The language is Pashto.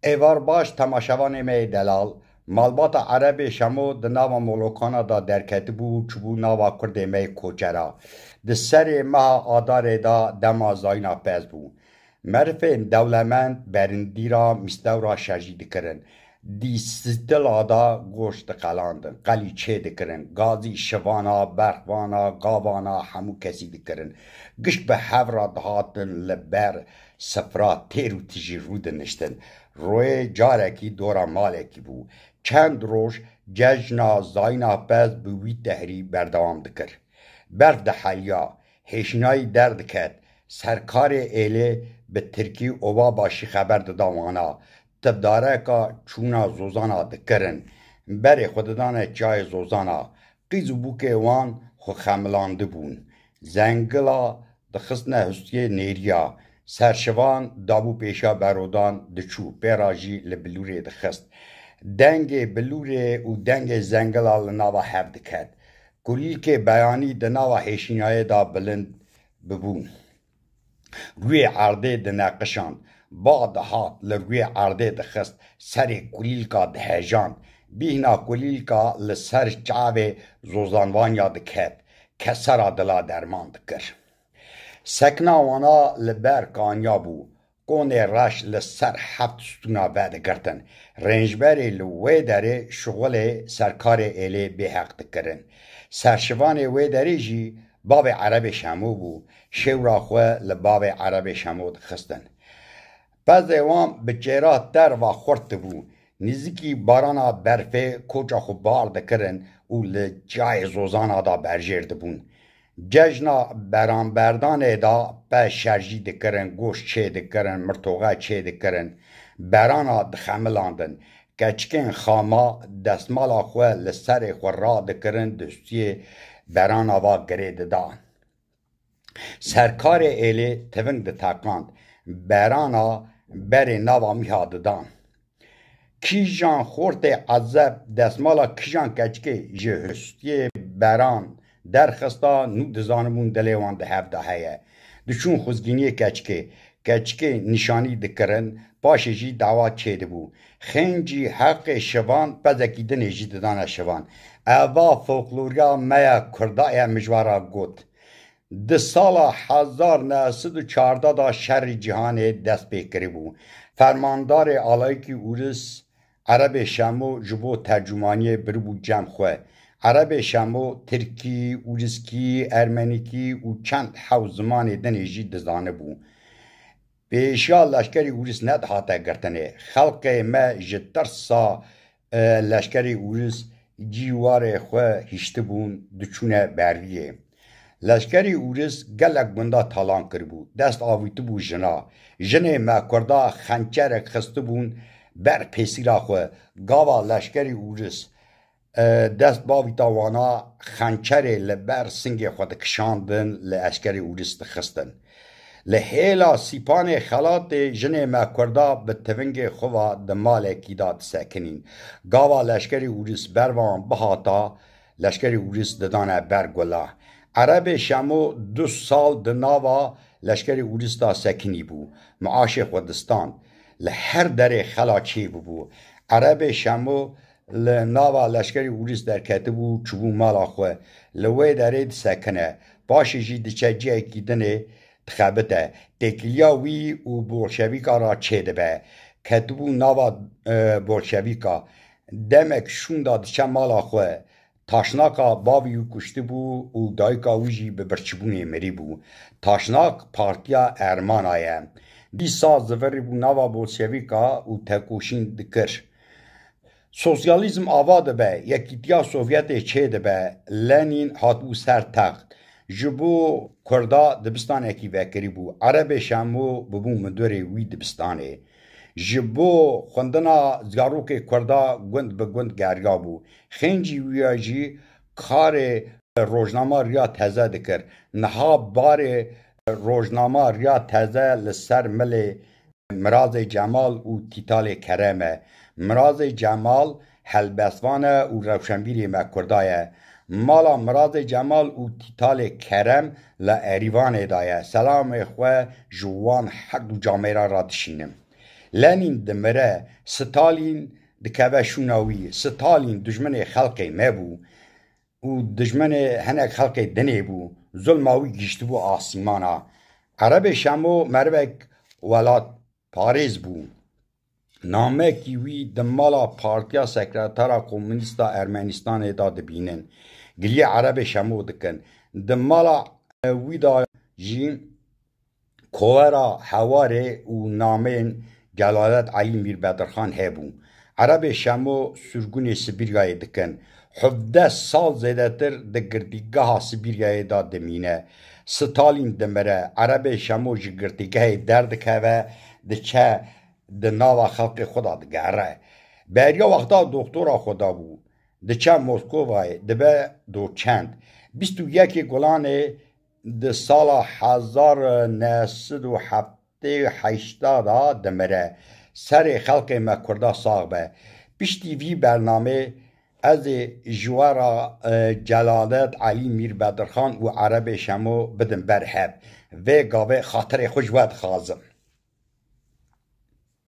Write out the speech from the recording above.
ایوار باش تماشاوان می دلال مالبات عرب شمو د ناوا مولوکانا دا درکت بو چبو ناوا کرد می کوچرا د سر ما آدار دا دما زاینا پز بو مرفین دولمند برندیرا مستورا شرجی دکرن دی ستل آدا گوشت قلاندن قلی چه دکرن گازی شوانا برخوانا گاوانا همو کسی دکرن گشت به هفرا دهاتن لبر سفرا تیرو تیجی رو دنشتن روی جارکی دورا مالکی بو چند روش ججنا زاینا پز بوی تهری بردوام دکر برف ده حلیا هشنای درد کد سرکار ایله به ترکی اوبا باشی خبر دادوانا تبداره که چونا زوزانا دکرن بری خوددان جای زوزانا قیزو بو که وان خو خملانده بون زنگلا دخستنه هستیه نیریا سرشوان دابو پیشا برودان دچو پیراجی لبلوره دخست دنگ بلوره و دنگ زنگلا لناوا هف دکد گلیل که بیانی دناوا هشینای دا بلند ببون روی عرده دنقشان با دهات لروی عرده دخست سر گلیل که دهجان بیهنا گلیل که لسر چاوه زوزانوانیا دکد کسرا دلا درمان دکر سکنا وانا لبر کانیا بو قونه راش لسر هفت ستونا بعد گرتن رنجبری لوی داره شغل سرکار ایلی به حق دکرن سرشوان وی داره جی باب عرب شمو بو شورا خواه لباب عرب شمو دخستن پس وان بچیرا در و خورت بو نزیکی بارانا برفه کوچا خو بار دکرن و لجای زوزانا دا برجرد بون ججنا برانبردان دا به شرجی دکرن گوش چه دکرن مرتوغه چه دکرن برانا دخملاندن کچکن خاما دستمالا خواه لسر خو را دکرن دستی برانا و گرید دا سرکار ایلی تونگ ده تاکاند برانا بری نوا میهاد دان کیجان خورت عذب دستمالا کیجان کچکه جهستی بران درخستا نو دزانمون دلیوان ده هفته هیه دچون خوزگینی کچکه نشانی دکرن پاشه جی دعوات چیده بو خنجی حق شوان پزکی دنجی ددانه شوان اوا فولکلوریا میا کردای مجوارا گوت ده سالا 1914 دا شر جهان دست بکری بو فرماندار آلایکی اورس عرب شمو جبو ترجمانی بربو جمع خواه عرب شمو ترکی اورسکی ارمنیکی و چند حو زمان دنجی دزانه بو پیشا لشکری اورس ند حاتا گرتنه خلق ما جترسا لشکری اورس جیوار خواه هشته بون دچونه برویه لشکری اورس گلک بندا تالان کربو دست آویتو بو جنه ما کردا خنچرک خسته بون بر پیسیرا خواه گاوا لشکری اورس دست باویتا وانا خنچره لبر سنگ خود کشاندن لشکری اورس دخستن لحیلا سیپان خلات جنه مکردا به تونگ خوا دمالکی داد سکنین گاوا لشکری اورس بروان بهاتا لشکری اورس ددانه برگولا عرب شمو 2 سال دناوا لشکری اورس دا سکنی بو معاش خودستان لهر در خلاچی بو عرب شمو لناوا لشکری اورس در کتبو چبو مالا خواه لوی دارید سکنه باشی جی دچجی اکی دنه تخبته تکلیا وی و بولشویکا را چه دبه کتبو ناوا بولشویکا دمک شون داد چه مالا خواه تاشناکا باوی و کشته بو و دایکا ویجی به برچبونه مری بو تاشناک پارتیا ارمان آیه دی ساز زوری بو ناوا بولشویکا و تکوشین دکر سوسیالیزم آواده به یکیتیا سوویت چه دبه لنین هاتبو سر تخت جبو کردا دبستان اکی وکری بو عرب شمو ببو مدوری وی دبستانه جبو خوندنا زگاروک کردا گوند به گوند گرگا بو خنجی ویاجی کار روزنامه ریا تزه دکر نها بار روزنامه ریا تزه لسر مل مراز جمال و تیتال کرمه مراز جمال هلبسوانه و روشنبیری مکردایه مالا مراز جمال و تیتال کرم لعریوان دایه سلام خواه جوان حق و جامعه را دشینم لنین دمره ستالین دکوه شوناوی ستالین دجمن خلقی مبو و دجمن هنک خلقی دنی بو ظلماوی گشت بو آسیمانا عرب شمو مروک ولات پاریز بو نامه کی وی دمالا پارتیا سکرتارا کمونیستا ارمنستان دا دبینن گلی عرب شمو دکن دمالا وی دا جیم کوهرا حواره و نامین جلالت علی میر بدرخان هبو عرب شمو سرگون سبیریای دکن 17 سال زیدتر ده گردیگاه سبیریای دا دمینه ستالین دمره عرب شمو جی گردیگاه دردکه و ده چه ده ناوا خلق خدا دگره بریا وقتا دکتورا خدا بو ده چه موسکووای ده به دوچند 21 گلانه ده سال 1980 دمره سر خلق مکرده ساغبه پشتی وی برنامه از جوارا جلالت علی میر بدرخان و عرب شمو بدن برهب و گاوه خاطر خوش ود خازم